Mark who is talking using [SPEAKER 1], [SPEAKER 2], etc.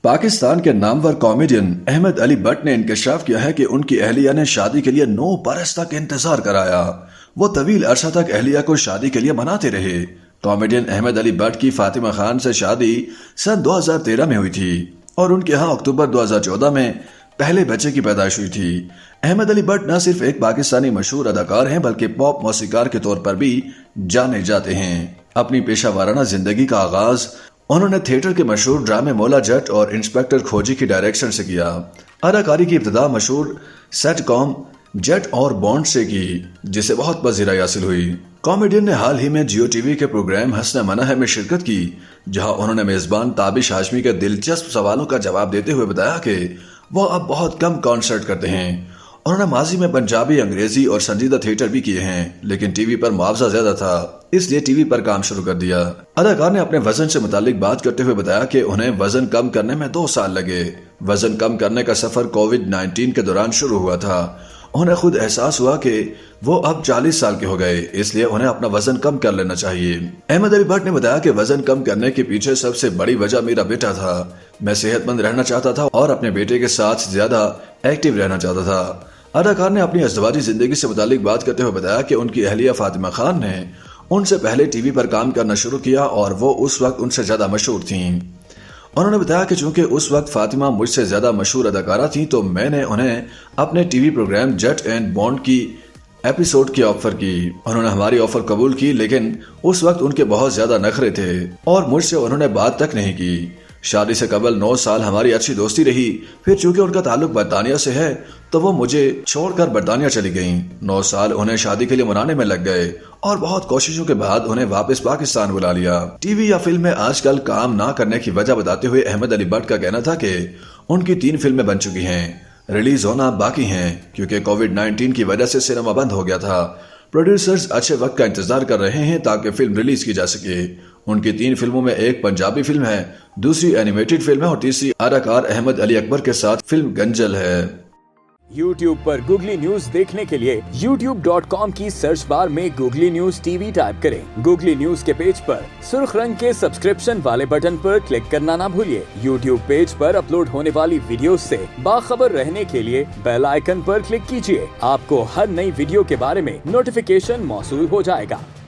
[SPEAKER 1] پاکستان کے نامور comedian Ahmad Ali but نے انکشاف کیا ہے کہ ان کی اہلیہ نے شادی کے لیے 9 برس تک انتظار کرایا۔ وہ طویل عرصہ تک اہلیہ کو شادی کے لیے مناتے رہے۔ کامیڈین احمد علی بٹ کی فاطمہ خان سے شادی سن 2013 میں ہوئی تھی اور ان کے ہاں اکتوبر 2014 میں پہلے بچے کی پیدائش ہوئی تھی۔ احمد علی بٹ نہ صرف ایک پاکستانی مشہور اداکار ہیں بلکہ پاپ موسیقار کے طور پر بھی جانے جاتے ہیں۔ اپنی پیشہ ورانہ زندگی کا آغاز انہوں نے تھیٹر کے مشہور ڈرامے مولا جٹ اور انسپیکٹر کھوجی کی ڈائریکشن سے کیا۔ اداکاری کی ابتدا مشہور سیٹ کام جٹ اور بانڈ سے کی، جسے بہت پذیرائی حاصل ہوئی۔ کامیڈین نے حال ہی میں جیو ٹی وی کے پروگرام حسن منہ ہے میں شرکت کی، جہاں انہوں نے میزبان تابش ہاشمی کے دلچسپ سوالوں کا جواب دیتے ہوئے بتایا کہ وہ اب بہت کم کانسرٹ کرتے ہیں۔ انہوں نے ماضی میں پنجابی، انگریزی اور سنجیدہ تھیٹر بھی کیے ہیں، لیکن ٹی وی پر معاوضہ زیادہ تھا، اس لیے ٹی وی پر کام شروع کر دیا۔ اداکار نے اپنے وزن سے متعلق بات کرتے ہوئے بتایا کہ انہیں وزن کم کرنے میں 2 سال لگے۔ وزن کم کرنے کا سفر کووڈ-19 کے دوران شروع ہوا تھا۔ انہیں خود احساس ہوا کہ وہ اب 40 سال کے ہو گئے، اس لیے انہیں اپنا وزن کم کر لینا چاہیے۔ احمد علی بٹ نے بتایا کہ وزن کم کرنے کے پیچھے سب سے بڑی وجہ میرا بیٹا تھا۔ میں صحت مند رہنا چاہتا تھا اور اپنے بیٹے کے ساتھ زیادہ ایکٹیو رہنا چاہتا تھا۔ اداکار نے اپنی ازدواجی زندگی سے متعلق بات کرتے ہوئے بتایا کہ ان کی اہلیہ فاطمہ خان نے ان سے پہلے ٹی وی پر کام کرنا شروع کیا اور وہ اس وقت ان سے زیادہ مشہور تھیں۔ انہوں نے بتایا کہ چونکہ اس وقت فاطمہ مجھ سے زیادہ مشہور اداکارہ تھیں تو میں نے انہیں اپنے ٹی وی پروگرام جٹ اینڈ بانڈ کی ایپیسوڈ کی آفر کی۔ انہوں نے ہماری آفر قبول کی، لیکن اس وقت ان کے بہت زیادہ نخرے تھے اور مجھ سے انہوں نے بات تک نہیں کی۔ شادی سے قبل 9 سال ہماری اچھی دوستی رہی، پھر چونکہ ان کا تعلق برطانیہ سے ہے تو وہ مجھے چھوڑ کر برطانیہ چلی گئیں۔ 9 سال انہیں شادی کے لیے منانے میں لگ گئے اور بہت کوششوں کے بعد انہیں واپس پاکستان بلا لیا۔ ٹی وی یا فلم میں آج کل کام نہ کرنے کی وجہ بتاتے ہوئے احمد علی بٹ کا کہنا تھا کہ ان کی 3 فلمیں بن چکی ہیں، ریلیز ہونا باقی ہیں، کیونکہ کووڈ-19 کی وجہ سے سینما بند ہو گیا تھا۔ پروڈیوسرز اچھے وقت کا انتظار کر رہے ہیں تاکہ فلم ریلیز کی جا سکے۔ ان کی 3 فلموں میں ایک پنجابی فلم ہے، دوسری اینیمیٹڈ فلم ہے اور تیسری اداکار احمد علی اکبر کے ساتھ فلم گنجل ہے۔
[SPEAKER 2] YouTube پر گوگلی نیوز دیکھنے کے لیے youtube.com کی سرچ بار میں googly news T V type کریں۔ گوگلی نیوز کے پیج پر سرخ رنگ کے سبسکرپشن والے بٹن پر کلک کرنا نہ بھولیے۔ YouTube پیج پر اپلوڈ ہونے والی ویڈیوز سے باخبر رہنے کے لیے بیل آئیکن پر کلک کیجیے۔ آپ کو ہر نئی ویڈیو کے بارے میں نوٹیفیکیشن موصول ہو جائے گا۔